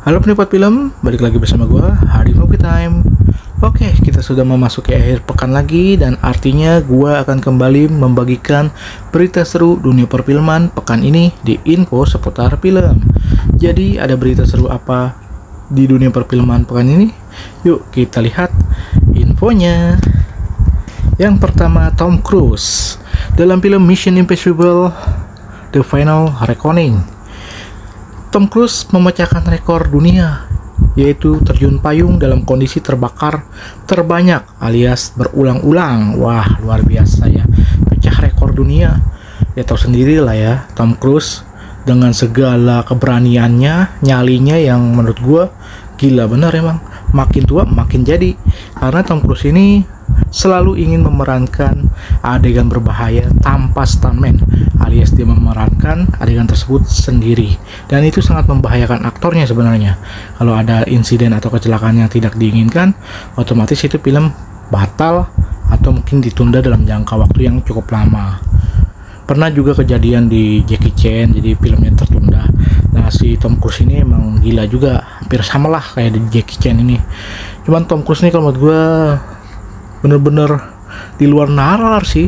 Halo penikmat film, balik lagi bersama gue, Hadi Movie Time. Oke, kita sudah memasuki akhir pekan lagi dan artinya gue akan kembali membagikan berita seru dunia perfilman pekan ini di info seputar film. Jadi ada berita seru apa di dunia perfilman pekan ini? Yuk kita lihat infonya. Yang pertama, Tom Cruise dalam film Mission Impossible The Final Reckoning. Tom Cruise memecahkan rekor dunia, yaitu terjun payung dalam kondisi terbakar terbanyak alias berulang-ulang. Wah, luar biasa ya, pecah rekor dunia. Ya tahu sendiri lah ya, Tom Cruise dengan segala keberaniannya, nyalinya yang menurut gue gila bener emang. Makin tua makin jadi, karena Tom Cruise ini selalu ingin memerankan adegan berbahaya tanpa stuntman, alias dia memerankan adegan tersebut sendiri, dan itu sangat membahayakan aktornya sebenarnya. Kalau ada insiden atau kecelakaan yang tidak diinginkan, otomatis itu film batal atau mungkin ditunda dalam jangka waktu yang cukup lama. Pernah juga kejadian di Jackie Chan, jadi filmnya tertunda. Nah, si Tom Cruise ini emang gila juga, hampir sama lah kayak di Jackie Chan ini. Cuman Tom Cruise ini kalau menurut gue bener-bener di luar nalar sih.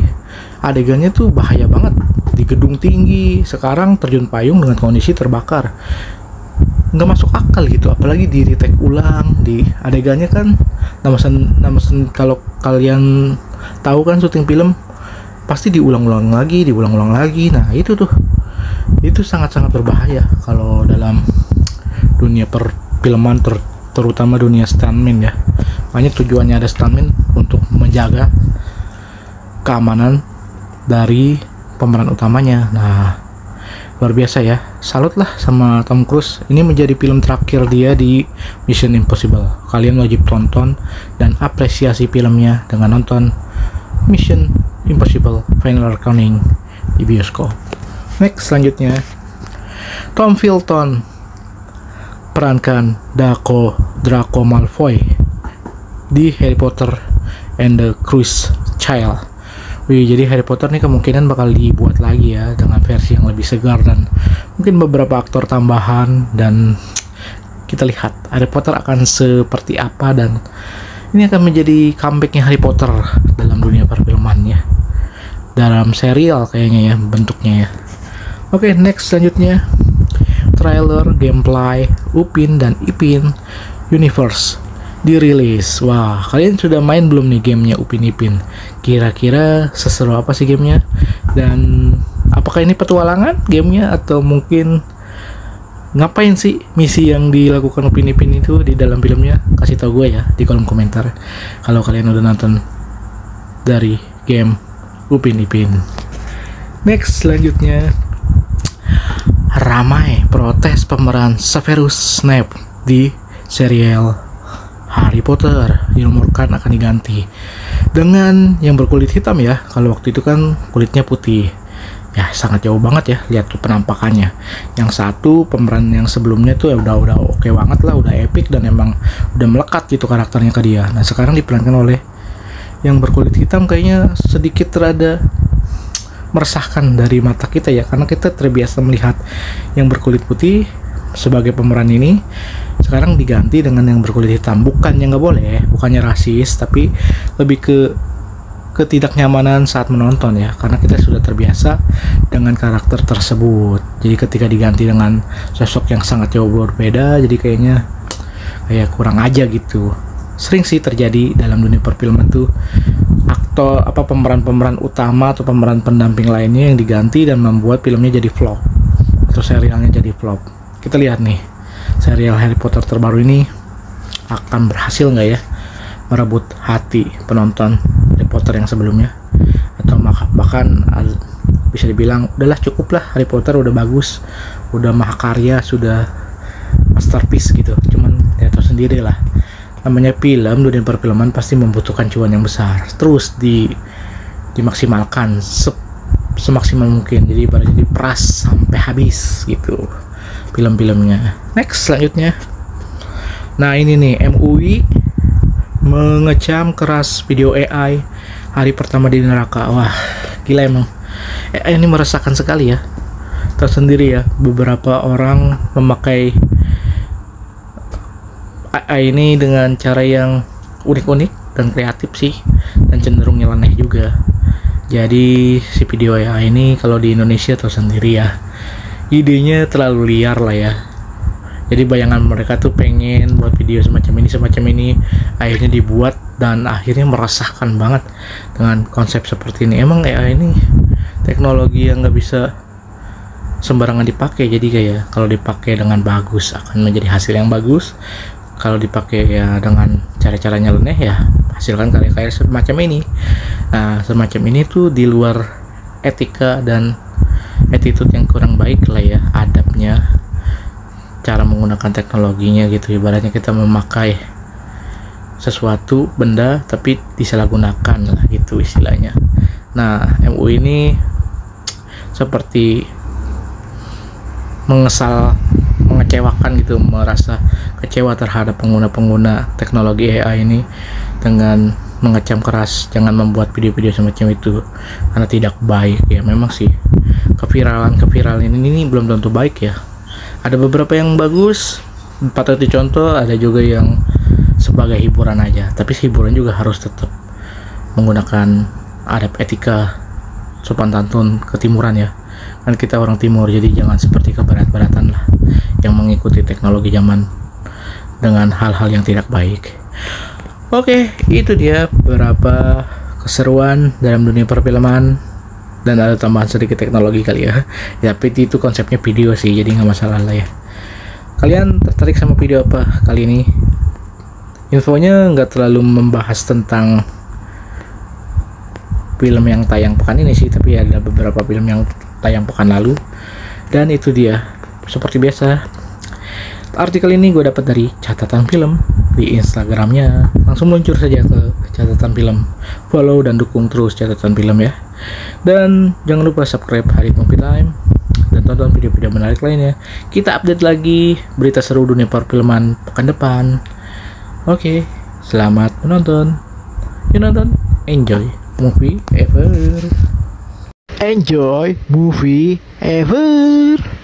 Adegannya tuh bahaya banget, di gedung tinggi, sekarang terjun payung dengan kondisi terbakar. Nggak masuk akal gitu, apalagi di retake ulang. Di adegannya kan namasen kalau kalian tahu kan syuting film pasti diulang-ulang lagi. Nah itu sangat-sangat berbahaya kalau dalam dunia perfilman, terutama dunia stuntman ya. Makanya tujuannya ada stuntman untuk menjaga keamanan dari pemeran utamanya. Nah, luar biasa ya, salut lah sama Tom Cruise. Ini menjadi film terakhir dia di Mission Impossible. Kalian wajib tonton dan apresiasi filmnya dengan nonton Mission Impossible Final Reckoning di bioskop. Next, selanjutnya Tom Felton perankan Draco Malfoy di Harry Potter and the Cursed Child. Jadi Harry Potter nih kemungkinan bakal dibuat lagi ya dengan versi yang lebih segar dan mungkin beberapa aktor tambahan, dan kita lihat Harry Potter akan seperti apa, dan ini akan menjadi comebacknya Harry Potter dalam dunia perfilmannya, dalam serial kayaknya ya bentuknya ya. Oke, next selanjutnya trailer gameplay Upin dan Ipin Universe dirilis. Wah, kalian sudah main belum nih gamenya Upin Ipin? Kira-kira seseru apa sih gamenya? Dan apakah ini petualangan gamenya atau mungkin ngapain sih misi yang dilakukan Upin Ipin itu di dalam filmnya? Kasih tau gue ya di kolom komentar kalau kalian udah nonton dari game Upin Ipin. Next, selanjutnya ramai protes pemeran Severus Snape di serial Harry Potter, dirumorkan akan diganti dengan yang berkulit hitam ya. Kalau waktu itu kan kulitnya putih. Ya sangat jauh banget ya, lihat tuh penampakannya. Yang satu pemeran yang sebelumnya tuh ya udah oke banget lah, udah epic dan emang udah melekat gitu karakternya ke dia. Nah sekarang diperankan oleh yang berkulit hitam, kayaknya sedikit rada meresahkan dari mata kita ya, karena kita terbiasa melihat yang berkulit putih sebagai pemeran ini, sekarang diganti dengan yang berkulit hitam. Bukannya nggak boleh, bukannya rasis, tapi lebih ke ketidaknyamanan saat menonton ya, karena kita sudah terbiasa dengan karakter tersebut. Jadi ketika diganti dengan sosok yang sangat jauh berbeda, jadi kayaknya kayak kurang aja gitu. Sering sih terjadi dalam dunia perfilman tuh, aktor pemeran-pemeran utama atau pemeran pendamping lainnya yang diganti dan membuat filmnya jadi flop atau serialnya jadi flop. Kita lihat nih, serial Harry Potter terbaru ini akan berhasil nggak ya merebut hati penonton Harry Potter yang sebelumnya, atau bahkan bisa dibilang udahlah cukup lah, Harry Potter udah bagus, udah mahakarya, sudah masterpiece gitu. Cuman ya tahu sendiri lah, namanya film, dunia perfilman pasti membutuhkan cuan yang besar, terus dimaksimalkan semaksimal mungkin. Jadi ibaratnya diperas sampai habis gitu film-filmnya. Next, selanjutnya, nah ini nih, MUI mengecam keras video AI hari pertama di neraka. Wah gila emang, AI ini meresahkan sekali ya. Tahu sendiri ya, beberapa orang memakai AI ini dengan cara yang unik-unik dan kreatif sih, dan cenderung nyeleneh juga. Jadi si video AI ini kalau di Indonesia tahu sendiri ya, idenya terlalu liar lah ya. Jadi bayangan mereka tuh pengen buat video semacam ini, akhirnya dibuat dan akhirnya meresahkan banget dengan konsep seperti ini. Emang AI ini teknologi yang nggak bisa sembarangan dipakai, jadi kayak kalau dipakai dengan bagus akan menjadi hasil yang bagus, kalau dipakai ya dengan cara-cara nyeleneh ya hasilkan karya-karya semacam ini. Nah, semacam ini tuh di luar etika dan attitude yang kurang baik lah ya, adabnya, cara menggunakan teknologinya gitu. Ibaratnya kita memakai sesuatu benda tapi disalahgunakan lah gitu istilahnya. Nah, MUI ini seperti mengecewakan gitu, merasa kecewa terhadap pengguna-pengguna teknologi AI ini dengan mengecam keras jangan membuat video-video semacam itu karena tidak baik ya. Memang sih keviralan ini belum tentu baik ya. Ada beberapa yang bagus patut dicontoh, ada juga yang sebagai hiburan aja, tapi hiburan juga harus tetap menggunakan adab, etika, sopan santun ketimuran ya, kan kita orang timur, jadi jangan seperti keberat-beratan lah yang mengikuti teknologi zaman dengan hal-hal yang tidak baik. Oke, itu dia beberapa keseruan dalam dunia perfilman, dan ada tambahan sedikit teknologi kali ya. Ya, tapi itu konsepnya video sih, jadi nggak masalah lah ya. Kalian tertarik sama video apa kali ini? Infonya nggak terlalu membahas tentang film yang tayang pekan ini sih, tapi ada beberapa film yang tayang pekan lalu. Dan itu dia, seperti biasa, artikel ini gue dapat dari Catatan Film di Instagramnya. Langsung meluncur saja ke Catatan Film, follow dan dukung terus Catatan Film ya. Dan jangan lupa subscribe Hadit Movie Time dan tonton video-video menarik lainnya. Kita update lagi berita seru dunia perfilman pekan depan. Oke, selamat menonton. You nonton, enjoy movie ever. Enjoy movie ever.